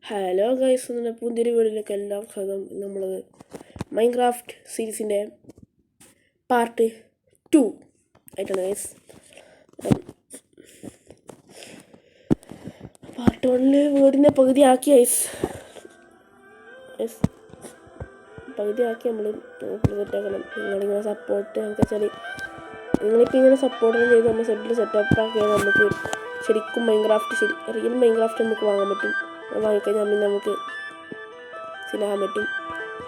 Hello guys, എൻ്റെ പുതിയൊരു വീഡിയോയിലേക്ക് എല്ലാം സ്വാഗതം. നമ്മൾ മൈൻക്രാഫ്റ്റ് സീരീസിൻ്റെ പാർട്ട് 2 ആയിട്ടാണ് ഗൈസ്. പാർട്ട് 1 വീടിൻ്റെ പകുതിയാക്കി ഗൈസ്. പകുതിയാക്കി നമ്മൾ സെറ്റാക്കണം. നിങ്ങളിങ്ങനെ സപ്പോർട്ട് നമുക്ക് വെച്ചാൽ നിങ്ങളിപ്പോൾ ഇങ്ങനെ സപ്പോർട്ട് ചെയ്ത് നമ്മൾ സെറ്റപ്പ് ആക്കിയാൽ നമുക്ക് ശരിക്കും മൈൻക്രാഫ്റ്റ് റിയൽ മൈൻക്രാഫ്റ്റ് നമുക്ക് വാങ്ങാൻ പറ്റും. വാങ്ങിക്കഴിഞ്ഞാൽ പിന്നെ നമുക്ക് ശരിയാകാൻ പറ്റും.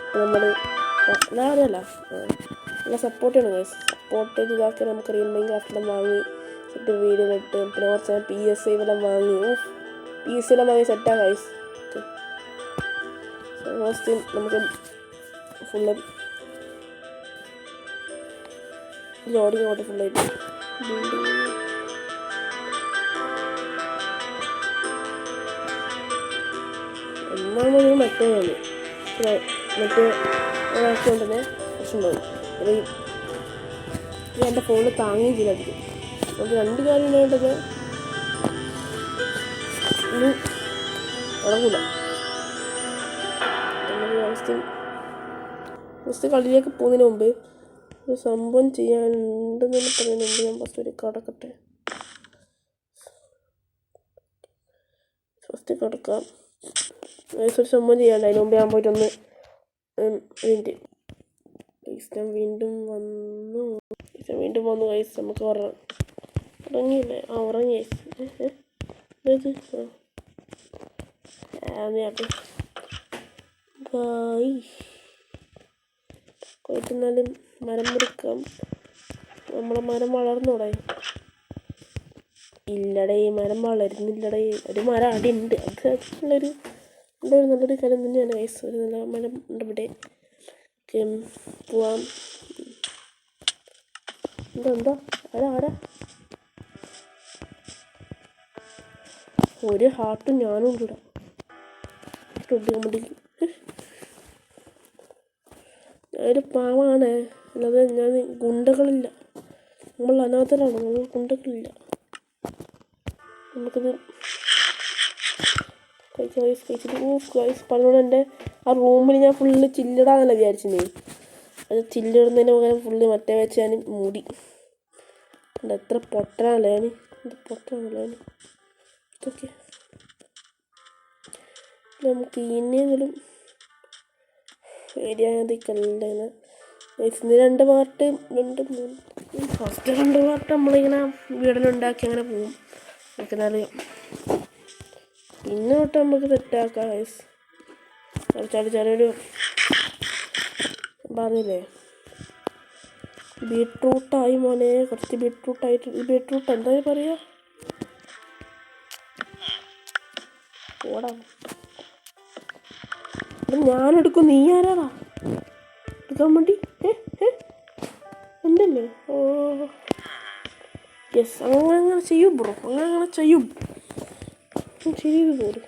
അപ്പോൾ നമ്മൾ എന്താ അറിയാമല്ലോ, നല്ല സപ്പോർട്ട് ചെയ്യണം ഗൈസ്. സപ്പോർട്ട് ചെയ്ത് ഇതാക്കി നമുക്ക് റിയൽ മൈൻക്രാഫ്റ്റെല്ലാം വാങ്ങി സെറ്റ് വീഡിയോയിലിട്ട് പിന്നെ കുറച്ച് PS എല്ലാം വാങ്ങി PS എല്ലാം വാങ്ങി സെറ്റാണ് ഗൈസ്. ഫസ്റ്റ് നമുക്ക് ഫുള്ള് ലോഡിങ് ആവട്ടെ ഫുള്ളായിട്ട്. ഒന്നാമത് മറ്റേ ആക്കിക്കൊണ്ട് തന്നെ പ്രശ്നമുണ്ടാവും. അത് എൻ്റെ ഫോണിൽ താങ്ങുകയും ചെയ്തായിരിക്കും. നമുക്ക് രണ്ട് കാര്യം വേണ്ടത് ഇനി തുടങ്ങില്ല. നമ്മൾ ഫസ്റ്റ് കളിയിലേക്ക് പോകുന്നതിന് മുമ്പ് ഒരു സംഭവം ചെയ്യാനുണ്ടെന്ന് പറയുന്നതിന് മുമ്പ് ഞാൻ ഫസ്റ്റ് ഒരു കടക്കട്ടെ. ഫസ്റ്റ് കടക്കാം. ഒരു സംഭവം ചെയ്യാണ്ട് അതിന് മുമ്പ് ഞാൻ പോയിട്ടൊന്ന് വീണ്ടും വന്നു ഗൈസ്. നമുക്ക് ഉറങ്ങിയില്ലേ? ഉറങ്ങി പോയിട്ടെന്നാലും മരം മുറിക്കാം. നമ്മളെ മരം വളർന്നോടെ? ഇല്ലടേ, മരം വളരുന്നില്ലടേ. ഒരു മരം അടി ഉണ്ട്. അത് നല്ലൊരു കാര്യം തന്നെയാണ് ഗൈസ്. ഒരു നല്ല മരം ഉണ്ട് ഇവിടെ. പോവാം. എന്താ ആരാ ഒരു ഹാർട്ടും ഞാനും ഉണ്ട് ഇവിടെ. ഞാനൊരു പാവാണ്, അല്ലാതെ ഞാൻ ഗുണ്ടകളില്ല. നമ്മൾ അനാഥരാണ്, നമ്മൾ ഗുണ്ടകളില്ല. നമുക്കിത് കഴിച്ചിട്ട് പറഞ്ഞോണ്ട് എൻ്റെ ആ റൂമിൽ ഞാൻ ഫുള്ള് ചില്ലിടാന്നല്ല വിചാരിച്ചിരുന്നേ. അത് ചില്ലിടുന്നതിന് പകരം ഫുള്ള് മറ്റേ വെച്ച് ഞാൻ മൂടി. എത്ര പൊട്ടനാണല്ലേ ഞാൻ, ഇതൊക്കെ നമുക്ക് ഇനിയെങ്കിലും ഏരിയാതിക്കല്ല. ഇതിന് 2 പാർട്ട് ഫസ്റ്റ് 2 പാർട്ട് നമ്മളിങ്ങനെ വീടിലുണ്ടാക്കി അങ്ങനെ പോവും. നമുക്കെന്നാൽ പിന്നെ തൊട്ട് നമുക്ക് സെറ്റാക്കാം ഗൈസ്. ചെറിയൊരു പറഞ്ഞില്ലേ, ബീട്രൂട്ടായി മോനെ, കുറച്ച് ബീട്രൂട്ട് എന്താ പറയുക? ഓടാ, ഞാനെടുക്കും. നീ ആരാടാ എടുക്കാൻ വേണ്ടി? എന്തല്ലേ? ഓ യെസ്, അങ്ങനെ ചെയ്യും ബ്രോ, അങ്ങനെ ചെയ്യും. ശരി പോലും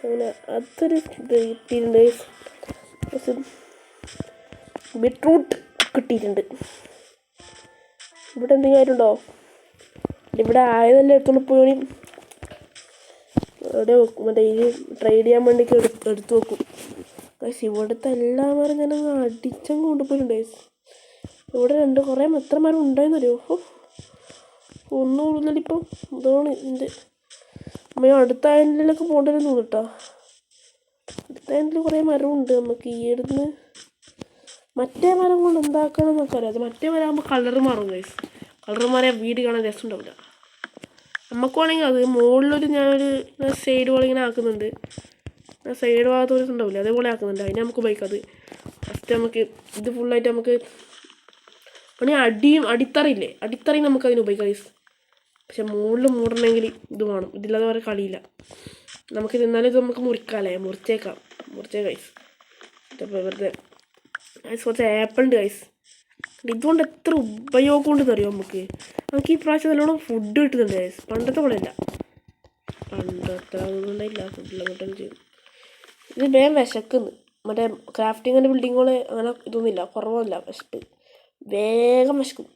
അങ്ങനെ അതൊരു കിട്ടിയിട്ടുണ്ട്. ബീട്രൂട്ട് കിട്ടിയിട്ടുണ്ട്. ഇവിടെ എന്തെങ്കിലും ആയിട്ടുണ്ടോ? ഇവിടെ ആയതല്ലേ എടുത്തോണ്ട് പോയി എവിടെ വെക്കും? മറ്റേ ഇത് ട്രൈഡ് ചെയ്യാൻ വേണ്ടിക്ക് എടുത്തു വെക്കും ഗൈസ്. ഇവിടുത്തെ എല്ലാ മരം ഞാനങ്ങ് അടിച്ചങ്ങ് കൊണ്ടുപോയിട്ടുണ്ട് ഗൈസ്. ഇവിടെ കുറേ എത്ര മരം ഉണ്ടായെന്നറിയോ? ഒന്നും കൂടുതലിപ്പം ഇതാണ് എൻ്റെ അടുത്ത ഐലൻഡിലൊക്കെ പോകേണ്ടതെന്ന് തോന്നിട്ടാ. അടുത്ത ഐലൻഡിൽ കുറേ മരമുണ്ട്. നമുക്ക് ഈ ഇടുന്ന് മറ്റേ മരം കൊണ്ട് എന്താക്കണം എന്നൊക്കെ അറിയാം. അത് മറ്റേ മരം ആകുമ്പോൾ കളറ് മാറും ഗൈസ്. കളറ് മാറിയാൽ വീട് കാണാൻ രസം ഉണ്ടാവില്ല. നമുക്ക് വേണമെങ്കിൽ അത് മുകളിലൊരു ഞാനൊരു സൈഡ് പോലെ ഇങ്ങനെ ആക്കുന്നുണ്ട്. ആ സൈഡ് ഭാഗത്ത് ഒരു ഉണ്ടാവില്ല, അതേപോലെ ആക്കുന്നുണ്ട്. അതിന് നമുക്ക് ഉപയോഗിക്കാം. അത് ഫസ്റ്റ് നമുക്ക് ഇത് ഫുള്ളായിട്ട് നമുക്ക് അടിത്തറയില്ലേ, അടിത്തറയും നമുക്ക് അതിന് ഉപയോഗിക്കാം ഗൈസ്. പക്ഷെ മുകളിൽ മൂടണമെങ്കിൽ ഇത് വേണം. ഇതില്ലാതെ വേറെ കളിയില്ല. നമുക്കിത് എന്നാലും ഇത് നമുക്ക് മുറിക്കാമല്ലേ? മുറിച്ചേക്കാം ഗൈസ്. ഇതിപ്പോൾ വെറുതെ കുറച്ച് ആപ്പിൾ ഉണ്ട് ഗൈസ്. ഇതുകൊണ്ട് എത്ര ഉപയോഗം ഉണ്ടെന്ന് അറിയാം നമുക്ക് ഈ പ്രാവശ്യം നല്ലോണം ഫുഡ് കിട്ടുന്നുണ്ട് ഗൈസ്. പണ്ടത്തെ പോലെ അല്ല, പണ്ടത്തെ അതുകൊണ്ടില്ല ഫുഡെല്ലാം കിട്ടുകയും ചെയ്യും. ഇത് വേഗം വിശക്കുന്നു. മറ്റേ ക്രാഫ്റ്റിങ്ങിൻ്റെ ബിൽഡിങ്ങുകൾ അങ്ങനെ ഇതൊന്നുമില്ല, കുറവൊന്നുമില്ല. വേഗം വിശക്കും.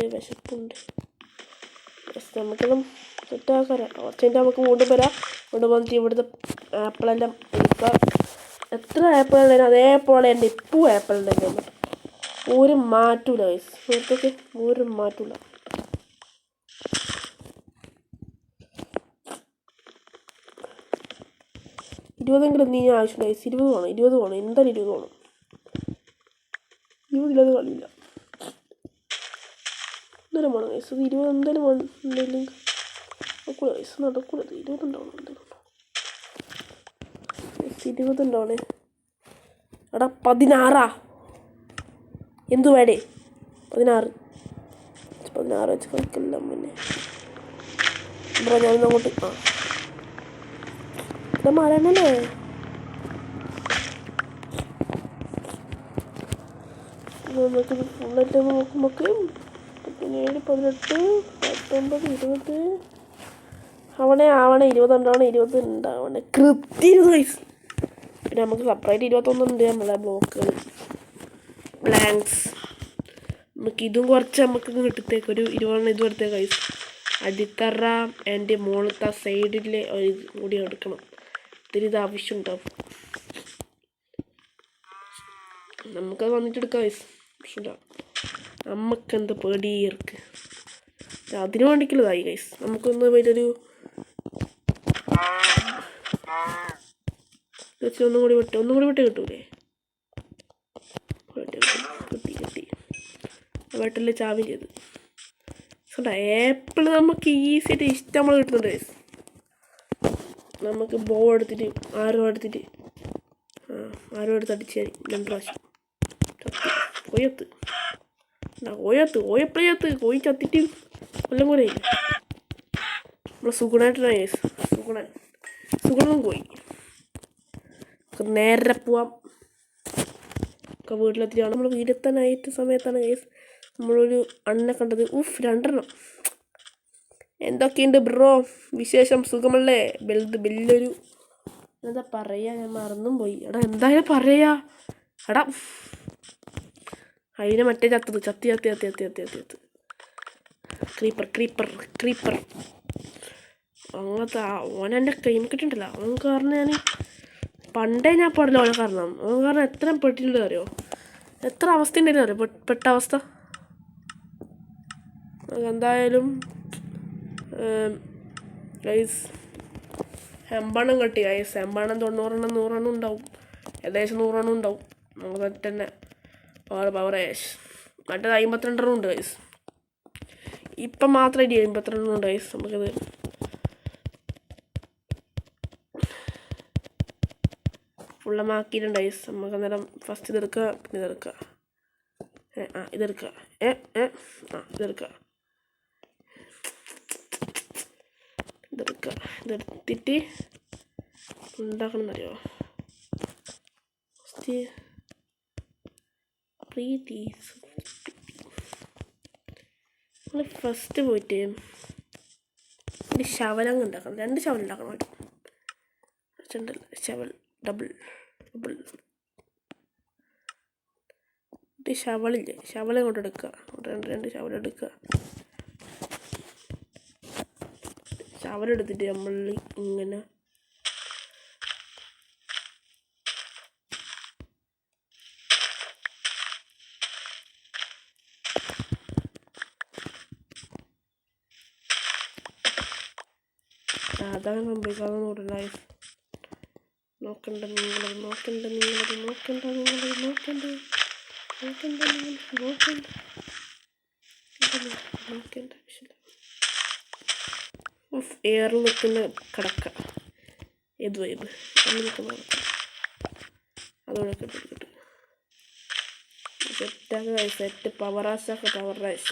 വിശപ്പുണ്ട്. നമുക്കെല്ലാം സെറ്റാക്കാറ് കുറച്ച് നമുക്ക് വീണ്ടും വരാം. വീണ്ടും വന്നിട്ട് ഇവിടുത്തെ ആപ്പിളെല്ലാം എടുക്കുക. എത്ര ആപ്പിൾ ഉണ്ടായിരുന്നു അതേപോലെ തന്നെ ഇപ്പോൾ ആപ്പിൾ ഉണ്ടായിരുന്നു. ഒരു മാറ്റമില്ല ഗൈസ്, ഇവിടത്തേക്ക് ഒരു മാറ്റമില്ല. ഇരുപതെങ്കിലും നീ ആവശ്യമില്ല ഗൈസ്. 20 വേണം, 20 വേണം, എന്തായാലും 20 വേണം. 20 കളിയില്ല, എന്തായാലും വേണം ഗൈസ്. 20 എന്തായാലും വേണം. എന്തെങ്കിലും നടക്കൂല ഗൈസ്, നടക്കൂല. 20 ഉണ്ടാവണം, എന്തായാലും 20 ഉണ്ടാവണേ. എടാ 16 എന്തു വേടേ? 16 വെച്ച് കളിക്കല്ല മുന്നേ ബ്രോ. ഞാനിന്ന് അങ്ങോട്ട് ഇവിടെ മരണല്ലേ. നമുക്ക് ഫുള്ളായിട്ട് നോക്കുമ്പോൾ 17, 18, 19, 20 ആവണേ 20 ഉണ്ടാവണേ. 20 ഉണ്ടാവണേ കൃത്യം 20 വയസ്സ്. പിന്നെ നമുക്ക് സെപ്പറേറ്റ് 21 ഉണ്ട് നമ്മളെ ബ്ലോക്കുകൾ, ബ്ലാങ്ക്സ്. നമുക്ക് ഇതും കുറച്ച് നമുക്ക് കിട്ടത്തേക്ക് ഒരു 20 ഇതും എടുത്തേക്ക് വയസ്സ്. അടിത്തറ എൻ്റെ മുകളിലത്തെ സൈഡിൽ ഒരു കൂടി എടുക്കണം. ഇതിന് ആവശ്യമുണ്ടാവും. നമുക്കത് വന്നിട്ട് എടുക്കാം വയസ്സ്. പ്രശ്നമില്ല, നമുക്കെന്ത് പേടിയിർക്ക്. അതിനു വേണ്ടിക്കുള്ളതായി ഗൈസ്. നമുക്കൊന്ന് വലിയൊരു ഒന്നും കൂടി വിട്ട് കിട്ടൂലേ? കിട്ടി വെട്ടല്ലേ ചാവി ചെയ്ത്. ആപ്പിൾ നമുക്ക് ഈസിയായിട്ട് ഇഷ്ടം കിട്ടുന്നുണ്ട് ഗൈസ്. നമുക്ക് ബോ എടുത്തിട്ട് ആരോ എടുത്തിട്ട് അടിച്ചു തരും 2 പ്രാവശ്യം. കോയി ചത്തിട്ട് കൊല്ലം കൂടെ നമ്മളെ സുഗുണായിട്ടാണ് ഗൈസ്. സുഗുണം പോയി. നേരെ പോവാം. വീട്ടിലെത്തിയാണ് നമ്മൾ വീടെത്താനായിട്ട് സമയത്താണ് ഗൈസ് നമ്മളൊരു അണ്ണനെ കണ്ടത്. 2 എന്തൊക്കെയുണ്ട് ബ്രോ വിശേഷം? സുഖമല്ലേ? വലിയൊരു എന്താ പറയാ, ഞാൻ മറന്നും പോയി. എടാ എന്തായാലും പറയാ. എടാ അതിനെ മറ്റേ ചത്തി ക്രീപ്പർ അങ്ങനത്തെ ഓനെൻ്റെ കൈമ കിട്ടുണ്ടല്ലോ. അവൻ കാരണം ഞാൻ പണ്ടേ ഞാൻ പാടില്ല ഓനെ കാരണം. അവൻ കാരണം എത്ര പെട്ടിട്ടുണ്ട് അറിയോ? എത്ര അവസ്ഥ ഉണ്ടായിരുന്നു അറിയോ? പെട്ട അവസ്ഥ. എന്തായാലും ഗൈസ് എമ്പണം കെട്ടി ഗൈസ്. എമ്പണം 90 100 ഉണ്ടാവും, ഏകദേശം 100 ഉണ്ടാവും. നമുക്ക് തന്നെ പവറേഷ് മറ്റേത് 52 ഉണ്ട് ഗൈസ്. ഇപ്പം മാത്രമായിട്ട് 52 ഉണ്ട് ഗൈസ്. നമുക്കത് ഫുള്ളമാക്കിയിട്ടുണ്ട് ഗൈസ്. നമുക്ക് അന്നേരം ഫസ്റ്റ് ഇതെടുക്കുക, പിന്നെ ഇതെടുക്കുക, ഇതെടുക്കുക, ഇതെടുത്തിട്ട് ഉണ്ടാക്കണമെന്നറിയോ? ഫസ്റ്റ് പോയിട്ട് ഒരു ശവലങ്ങ് ഉണ്ടാക്കണം. 2 ശവൽ ഉണ്ടാക്കണം. ശവൽ ഡബിൾ ശവളില്ലേ, ശവലം കൊണ്ട് എടുക്കുക. 2 ശവലെടുക്കുക. ശവലെടുത്തിട്ട് നമ്മൾ ഇങ്ങനെ അതാണ് സംഭവിക്കാതെ നോക്കണ്ട എയറിൽ നിൽക്കുന്ന കിടക്ക ഏത് വൈബ് നിൽക്കുന്ന അതോടെ കിട്ടും. സെറ്റ് പവർ റേഷ്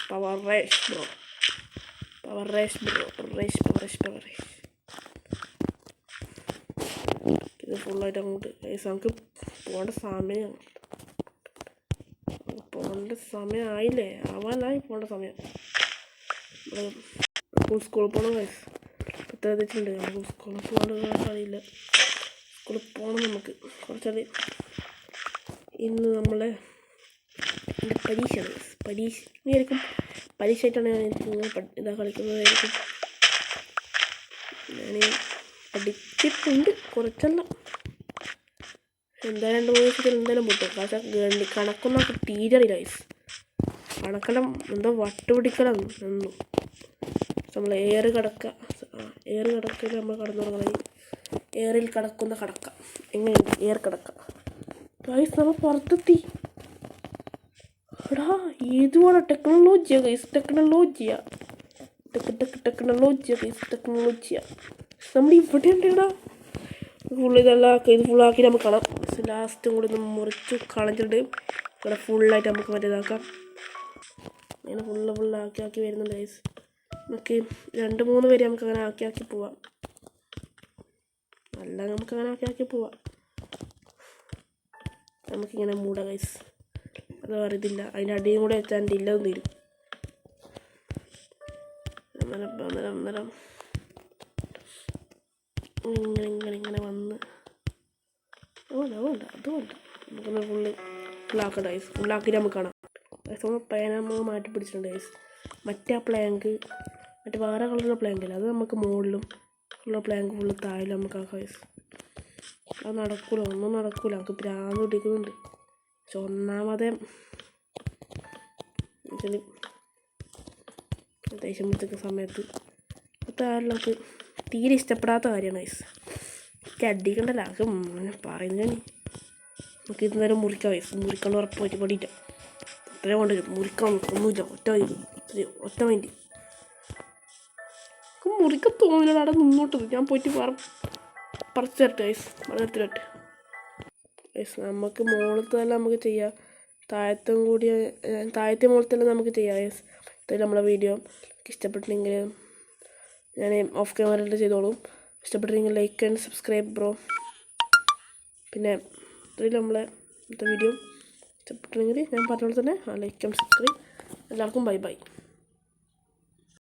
ഇത് ഫുള്ളായിട്ട് അങ്ങോട്ട് നമുക്ക് പോകേണ്ട സമയമായില്ലേ? ആവാനായി പോകേണ്ട സമയം. സ്കൂളിൽ പോകണം ഗൈസ്. പ്രത്യേകിച്ചുണ്ട്. നമുക്ക് സ്കൂളിൽ പോകേണ്ട അറിയില്ല. സ്കൂളിൽ പോകണം നമുക്ക് കുറച്ചാൽ. ഇന്ന് നമ്മളെ പരീക്ഷയാണ്. വിചാരിക്കും പരീക്ഷയായിട്ടാണ് ഞാൻ ഇങ്ങനെ ഇതാ കളിക്കുന്നതായിരിക്കും. ഞാൻ പഠിച്ചിട്ടുണ്ട് കുറച്ചെല്ലാം. എന്തായാലും 2-3 ദിവസത്തിൽ എന്തായാലും പൊട്ടും. പക്ഷേ കണക്കൊന്നും തീരറിയില്ല ഗൈസ്. കണക്കെല്ലാം എന്തോ വട്ടുപിടിക്കലാണ് എന്നും. നമ്മൾ ഏറ് കടക്കുക നമ്മൾ കടന്നു തുടങ്ങി. ഏറിൽ കടക്കുന്ന കടക്ക എങ്ങനെയുണ്ട് ഏർ കടക്ക ഗൈസ്? നമ്മൾ പുറത്തെത്തി. എടാ ഏതുവാണ് ടെക്നോളജിയാ ഗൈസ്? ടെക്നോളജിയാ നമ്മൾ ഇവിടെ ഉണ്ട്. ഇടാ ഇതെല്ലാം ഇത് ഫുള്ളാക്കി നമുക്ക് കാണാം. ലാസ്റ്റും കൂടി ഒന്ന് മുറിച്ച് കളഞ്ഞിട്ട് ഇവിടെ ഫുള്ളായിട്ട് നമുക്ക് മറ്റേതാക്കാം. അങ്ങനെ ഫുള്ളാക്കി വരുന്നുണ്ട് ഗൈസ്. നമുക്ക് 2-3 പേര് നമുക്ക് അങ്ങനെ ആക്കി പോവാം. അല്ല നമുക്ക് അങ്ങനെ ആക്കി പോവാം. നമുക്കിങ്ങനെ മൂടാം ഗൈസ്. അത് അറിയത്തില്ല. അതിൻ്റെ അടിയും കൂടെ വെച്ചാൽ എൻ്റെ ഇല്ലതും തീരും. അന്നേരം ഇങ്ങനെ വന്ന് അതുകൊണ്ട് നമുക്കൊന്ന് ഫുള്ളാക്കണ്ട ഗൈസ്. ഫുള്ളാക്കിയിട്ട് നമുക്ക് കാണാം. പേന നമ്മൾ മാറ്റി പിടിച്ചിട്ടുണ്ട് ഗൈസ്. മറ്റേ ആ പ്ലാങ്ക് മറ്റേ വേറെ കളറുള്ള പ്ലാങ്കില്ല, അത് നമുക്ക് മുകളിലും ഉള്ള പ്ലാങ്ക് ഫുള്ള് താഴെ നമുക്ക് ആക്കാം ഗൈസ്. അത് നടക്കൂല, ഒന്നും നടക്കൂല. നമുക്ക് ഭ്രാന്ത് പിടിക്കുന്നുണ്ട്. പക്ഷെ ഒന്നാമതേ ദേഷ്യം സമയത്ത് അതായാലും നമുക്ക് തീരെ ഇഷ്ടപ്പെടാത്ത കാര്യമാണ് ഗൈസ്. എനിക്ക് അടിക്കണ്ടല്ല, അത് പറയുന്നത്. നമുക്ക് ഇന്നേരം മുറിക്കാം ഗൈസ്. മുറിക്കണ്ട ഉറപ്പ് പറ്റി പടിയില്ല. അത്രയും കൊണ്ടുവരും. മുറിക്കാൻ ഒന്നുമില്ല. ഒറ്റ മൈൻഡ് മുറിക്കാൻ തോന്നില്ല. അവിടെ മുന്നോട്ട് ഞാൻ പോയിട്ട് പറിച്ചു തരട്ടെ ഗൈസ്. വളരെ ഗൈസ് നമുക്ക് മുകളിലത്തെല്ലാം നമുക്ക് ചെയ്യാം. താഴത്തെ മുകളിലത്തെല്ലാം നമുക്ക് ചെയ്യാം ഗൈസ്. ഇത്രയും നമ്മളെ വീഡിയോ ഇഷ്ടപ്പെട്ടിട്ടുണ്ടെങ്കിൽ ഞാൻ ഓഫ് ക്യാമറയിൽ ചെയ്തോളും. ഇഷ്ടപ്പെട്ടിട്ടുണ്ടെങ്കിൽ ലൈക്ക് ആൻഡ് സബ്സ്ക്രൈബ് ബ്രോ. പിന്നെ ഇത്രയും നമ്മളെ ഇന്നത്തെ വീഡിയോ ഇഷ്ടപ്പെട്ടിട്ടുണ്ടെങ്കിൽ ഞാൻ പറഞ്ഞ പോലെ തന്നെ ലൈക്ക് ആൻഡ് സബ്സ്ക്രൈബ്. എല്ലാവർക്കും ബൈ.